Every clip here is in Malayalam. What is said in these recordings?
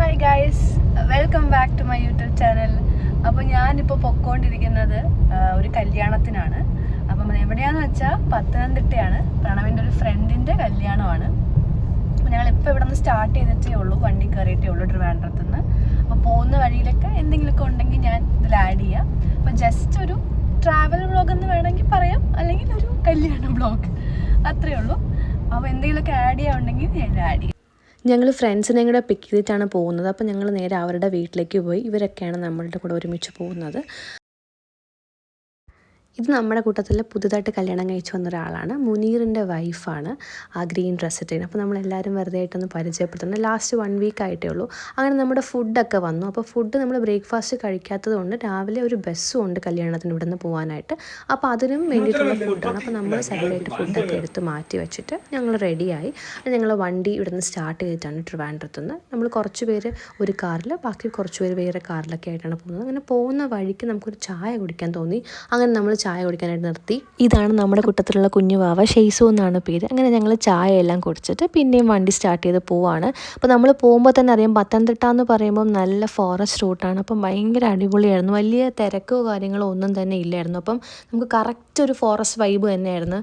Hi guys, welcome back to my YouTube channel. അപ്പോൾ ഞാനിപ്പോൾ പൊയ്ക്കൊണ്ടിരിക്കുന്നത് ഒരു കല്യാണത്തിനാണ്. അപ്പം എവിടെയാണെന്ന് വെച്ചാൽ പത്തനംതിട്ടയാണ്. പ്രണവിൻ്റെ ഒരു ഫ്രണ്ടിൻ്റെ കല്യാണമാണ്. അപ്പോൾ ഞങ്ങളിപ്പോൾ ഇവിടെ നിന്ന് സ്റ്റാർട്ട് ചെയ്തിട്ടേ ഉള്ളൂ, വണ്ടി കയറിയിട്ടേ ഉള്ളൂ ട്രിവാൻഡ്രത്ത് നിന്ന്. അപ്പോൾ പോകുന്ന വഴിയിലൊക്കെ എന്തെങ്കിലുമൊക്കെ ഉണ്ടെങ്കിൽ ഞാൻ ഇതിൽ ആഡ് ചെയ്യാം. അപ്പോൾ ജസ്റ്റ് ഒരു ട്രാവൽ വ്ളോഗ് എന്ന് വേണമെങ്കിൽ പറയാം, അല്ലെങ്കിൽ ഒരു കല്യാണ വ്ളോഗ്, അത്രയേ ഉള്ളൂ. അപ്പോൾ എന്തെങ്കിലുമൊക്കെ ആഡ് ചെയ്യാനുണ്ടെങ്കിൽ ഞാൻ ആഡ് ചെയ്യാം. ഞങ്ങൾ ഫ്രണ്ട്സിനെയും കൂടെ പിക്ക് ചെയ്തിട്ടാണ് പോകുന്നത്. അപ്പോൾ ഞങ്ങൾ നേരെ അവരുടെ വീട്ടിലേക്ക് പോയി. ഇവരൊക്കെയാണ് നമ്മളുടെ കൂടെ ഒരുമിച്ച് പോകുന്നത്. ഇത് നമ്മുടെ കൂട്ടത്തിൽ പുതുതായിട്ട് കല്യാണം കഴിച്ച് വന്ന ഒരാളാണ്. മുനീറിൻ്റെ വൈഫാണ് ആ ഗ്രീൻ ഡ്രസ്സ് ഇട്ടിരുന്നത്. അപ്പോൾ നമ്മളെല്ലാവരും വെറുതെ ആയിട്ടൊന്ന് പരിചയപ്പെടുത്തുന്നത്. ലാസ്റ്റ് 1 വീക്ക് ആയിട്ടേ ഉള്ളൂ. അങ്ങനെ നമ്മുടെ ഫുഡൊക്കെ വന്നു. അപ്പോൾ ഫുഡ് നമ്മൾ ബ്രേക്ക്ഫാസ്റ്റ് കഴിക്കാത്തത് കൊണ്ട് രാവിലെ ഒരു ബസ്സും ഉണ്ട് കല്യാണത്തിന് ഇവിടെ നിന്ന് പോകാനായിട്ട്. അപ്പോൾ അതിനും വേണ്ടിയിട്ടുള്ള ഫുഡാണ്. അപ്പോൾ നമ്മൾ സെപ്പറേറ്റ് ഫുഡൊക്കെ എടുത്ത് മാറ്റി വെച്ചിട്ട് ഞങ്ങൾ റെഡിയായി. ഞങ്ങൾ വണ്ടി ഇവിടെ നിന്ന് സ്റ്റാർട്ട് ചെയ്തിട്ടാണ് ട്രിവാൻഡ്രത്തുനിന്ന്. നമ്മൾ കുറച്ച് പേര് ഒരു കാറിൽ, ബാക്കി കുറച്ച് പേര് വേറെ കാറിലൊക്കെ ആയിട്ടാണ് പോകുന്നത്. അങ്ങനെ പോകുന്ന വഴിക്ക് നമുക്കൊരു ചായ കുടിക്കാൻ തോന്നി. അങ്ങനെ നമ്മൾ ചായ കുടിക്കാനായിട്ട് നിർത്തി. ഇതാണ് നമ്മുടെ കൂട്ടത്തിലുള്ള കുഞ്ഞു വാവ, ഷെയ്സു എന്നാണ് പേര്. അങ്ങനെ ഞങ്ങൾ ചായ എല്ലാം കുടിച്ചിട്ട് പിന്നെയും വണ്ടി സ്റ്റാർട്ട് ചെയ്ത് പോവാണ്. അപ്പോൾ നമ്മൾ പോകുമ്പോൾ തന്നെ അറിയാം, പത്തനംതിട്ട എന്ന് പറയുമ്പോൾ നല്ല ഫോറസ്റ്റ് റൂട്ടാണ്. അപ്പം ഭയങ്കര അടിപൊളിയായിരുന്നു. വലിയ തിരക്കോ കാര്യങ്ങളോ ഒന്നും തന്നെ ഇല്ലായിരുന്നു. അപ്പം നമുക്ക് കറക്റ്റ് ഒരു ഫോറസ്റ്റ് വൈബ് തന്നെയായിരുന്നു.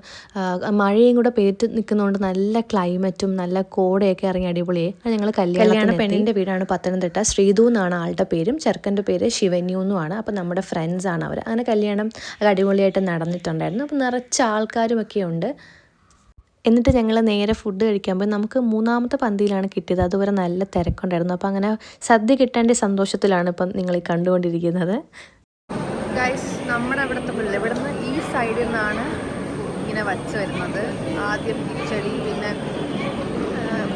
മഴയും കൂടെ പെയ്ത് നിൽക്കുന്നതുകൊണ്ട് നല്ല ക്ലൈമറ്റും നല്ല കോടയൊക്കെ ഇറങ്ങി അടിപൊളിയായി. ഞങ്ങൾ കല്യാണ പെണ്ണിൻ്റെ വീടാണ് പത്തനംതിട്ട. ശ്രീതു എന്നാണ് ആളുടെ പേരും, ചെറുക്കൻ്റെ പേര് ശിവന്യു എന്നുമാണ്. അപ്പം നമ്മുടെ ഫ്രണ്ട്സാണ് അവർ. അങ്ങനെ കല്യാണം അടിപൊളിയായിട്ട് നടന്നിട്ടുണ്ടായിരുന്നു. അപ്പോൾ നിറച്ച് ആൾക്കാരുമൊക്കെ ഉണ്ട്. എന്നിട്ട് ഞങ്ങൾ നേരെ ഫുഡ് കഴിക്കാൻ പോയി. നമുക്ക് 3ാമത്തെ പന്തിയിലാണ് കിട്ടിയത്. അതുവരെ നല്ല തിരക്കുണ്ടായിരുന്നു. അപ്പോൾ അങ്ങനെ സദ്യ കിട്ടേണ്ട സന്തോഷത്തിലാണ് ഇപ്പം നിങ്ങൾ ഈ കണ്ടുകൊണ്ടിരിക്കുന്നത്. ഗൈസ്, നമ്മുടെ ഇവിടുത്തെ പിള്ളേർ ഇവിടെ നിന്ന് ഈ സൈഡിൽ നിന്നാണ് ഇങ്ങനെ വച്ച് വരുന്നത്. ആദ്യം കിച്ചടി, പിന്നെ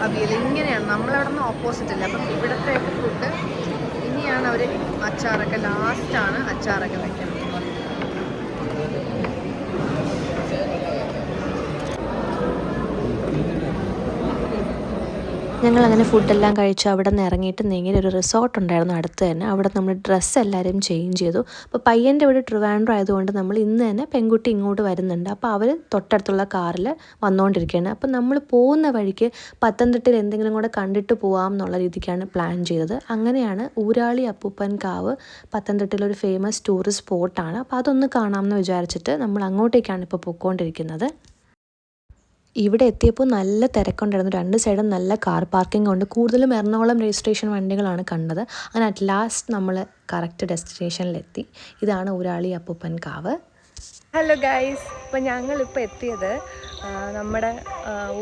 അവിയൽ, ഇങ്ങനെയാണ്. നമ്മളവിടെ നിന്ന് ഓപ്പോസിറ്റ് അല്ല. അപ്പം ഇവിടുത്തെ ഫുഡ് ഇനിയാണ് അവർ അച്ചാറൊക്കെ, ലാസ്റ്റാണ് അച്ചാറൊക്കെ വയ്ക്കുന്നത്. ഞങ്ങളങ്ങനെ ഫുഡെല്ലാം കഴിച്ചു അവിടെ നിന്ന് ഇറങ്ങിയിട്ട് നേരെ ഒരു റിസോർട്ട് ഉണ്ടായിരുന്നു അടുത്ത് തന്നെ. അവിടെ നമ്മൾ ഡ്രസ്സ് എല്ലാവരും ചേഞ്ച് ചെയ്തു. അപ്പോൾ പയ്യൻ്റെ വീട് ട്രിവാൻഡ്രം ആയതുകൊണ്ട് നമ്മൾ ഇന്ന് തന്നെ പെൺകുട്ടി ഇങ്ങോട്ട് വരുന്നുണ്ട്. അപ്പോൾ അവർ തൊട്ടടുത്തുള്ള കാറിൽ വന്നുകൊണ്ടിരിക്കുകയാണ്. അപ്പോൾ നമ്മൾ പോകുന്ന വഴിക്ക് പത്തനംതിട്ടയിൽ എന്തെങ്കിലും കൂടെ കണ്ടിട്ട് പോകാം എന്നുള്ള രീതിക്കാണ് പ്ലാൻ ചെയ്തത്. അങ്ങനെയാണ് ഊരാളി അപ്പൂപ്പൻ കാവ് പത്തനംതിട്ടയിലൊരു ഫേമസ് ടൂറിസ്റ്റ് സ്പോട്ടാണ്. അപ്പോൾ അതൊന്ന് കാണാമെന്ന് വിചാരിച്ചിട്ട് നമ്മൾ അങ്ങോട്ടേക്കാണ് ഇപ്പോൾ പോയിക്കൊണ്ടിരിക്കുന്നത്. ഇവിടെ എത്തിയപ്പോൾ നല്ല തിരക്കുണ്ടായിരുന്നു. 2 സൈഡും നല്ല കാർ പാർക്കിംഗ് ഉണ്ട്. കൂടുതലും എറണാകുളം രജിസ്ട്രേഷൻ വണ്ടികളാണ് കണ്ടത്. അങ്ങനെ അറ്റ് ലാസ്റ്റ് നമ്മൾ കറക്റ്റ് ഡെസ്റ്റിനേഷനിലെത്തി. ഇതാണ് ഊരാളി അപ്പൂപ്പൻ കാവ്. ഹലോ ഗൈസ്, ഇപ്പോൾ ഞങ്ങളിപ്പോൾ എത്തിയത് നമ്മുടെ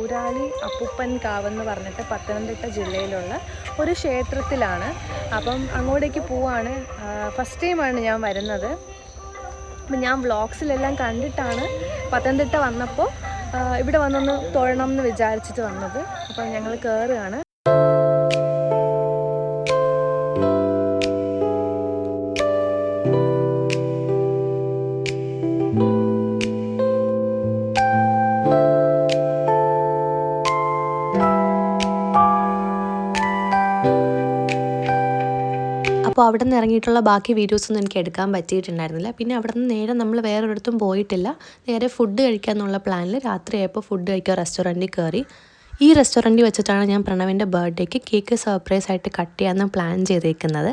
ഊരാളി അപ്പൂപ്പൻ കാവെന്ന് പറഞ്ഞിട്ട് പത്തനംതിട്ട ജില്ലയിലുള്ള ഒരു ക്ഷേത്രത്തിലാണ്. അപ്പം അങ്ങോട്ടേക്ക് പോവാണ്. ഫസ്റ്റ് ടൈമാണ് ഞാൻ വരുന്നത്. അപ്പം ഞാൻ വ്ളോഗ്സിലെല്ലാം കണ്ടിട്ടാണ് പത്തനംതിട്ട വന്നപ്പോൾ ഇവിടെ വന്നൊന്ന് തൊഴണം എന്ന് വിചാരിച്ചിട്ട് വന്നത്. അപ്പം ഞങ്ങൾ കയറുകയാണ്. അപ്പോൾ അവിടെ നിന്ന് ഇറങ്ങിയിട്ടുള്ള ബാക്കി വീഡിയോസൊന്നും എനിക്ക് എടുക്കാൻ പറ്റിയിട്ടുണ്ടായിരുന്നില്ല. പിന്നെ അവിടെ നിന്ന് നേരെ നമ്മൾ വേറൊരിടത്തും പോയിട്ടില്ല. നേരെ ഫുഡ് കഴിക്കാമെന്നുള്ള പ്ലാനിൽ രാത്രിയായപ്പോൾ ഫുഡ് കഴിക്കാൻ റെസ്റ്റോറൻറ്റിൽ കയറി. ഈ റെസ്റ്റോറൻറ്റിൽ വെച്ചിട്ടാണ് ഞാൻ പ്രണവിൻ്റെ ബർത്ത്ഡേക്ക് കേക്ക് സർപ്രൈസ് ആയിട്ട് കട്ട് ചെയ്യാമെന്ന് പ്ലാൻ ചെയ്തേക്കുന്നത്.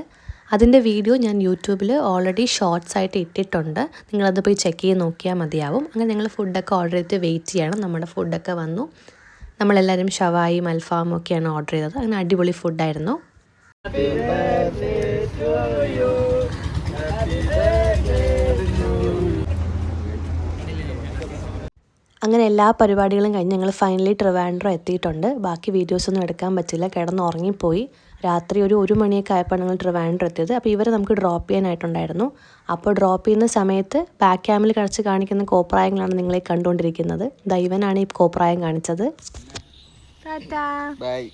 അതിൻ്റെ വീഡിയോ ഞാൻ യൂട്യൂബിൽ ഓൾറെഡി ഷോർട്സ് ആയിട്ട് ഇട്ടിട്ടുണ്ട്. നിങ്ങളത് പോയി ചെക്ക് ചെയ്ത് നോക്കിയാൽ മതിയാവും. അങ്ങനെ ഞങ്ങൾ ഫുഡൊക്കെ ഓർഡർ ചെയ്ത് വെയിറ്റ് ചെയ്യണം. നമ്മുടെ ഫുഡൊക്കെ വന്നു. നമ്മളെല്ലാവരും ഷവായും അൽഫാമും ഒക്കെയാണ് ഓർഡർ ചെയ്തത്. അങ്ങനെ അടിപൊളി ഫുഡായിരുന്നു. Happy birthday to you. Happy birthday to you. അങ്ങനെ എല്ലാ പരിപാടികളും കഴിഞ്ഞ് ഞങ്ങൾ ഫൈനലി ട്രിവാൻഡ്രം എത്തിയിട്ടുണ്ട്. ബാക്കി വീഡിയോസൊന്നും എടുക്കാൻ പറ്റില്ല, കിടന്ന് ഉറങ്ങിപ്പോയി. രാത്രി ഒരു 1 മണിയൊക്കെ ആയപ്പോൾ ഞങ്ങൾ ട്രിവാൻഡ്രം എത്തിയത്. അപ്പോൾ ഇവരെ നമുക്ക് ഡ്രോപ്പ് ചെയ്യാനായിട്ടുണ്ടായിരുന്നു. അപ്പോൾ ഡ്രോപ്പ് ചെയ്യുന്ന സമയത്ത് ബാക്ക് ക്യാമിൽ കളിച്ച് കാണിക്കുന്ന കോപ്രായങ്ങളാണ് നിങ്ങളെ കണ്ടുകൊണ്ടിരിക്കുന്നത്. ദൈവനാണ് ഈ കോപ്രായം കാണിച്ചത്. ടാറ്റാ. Bye.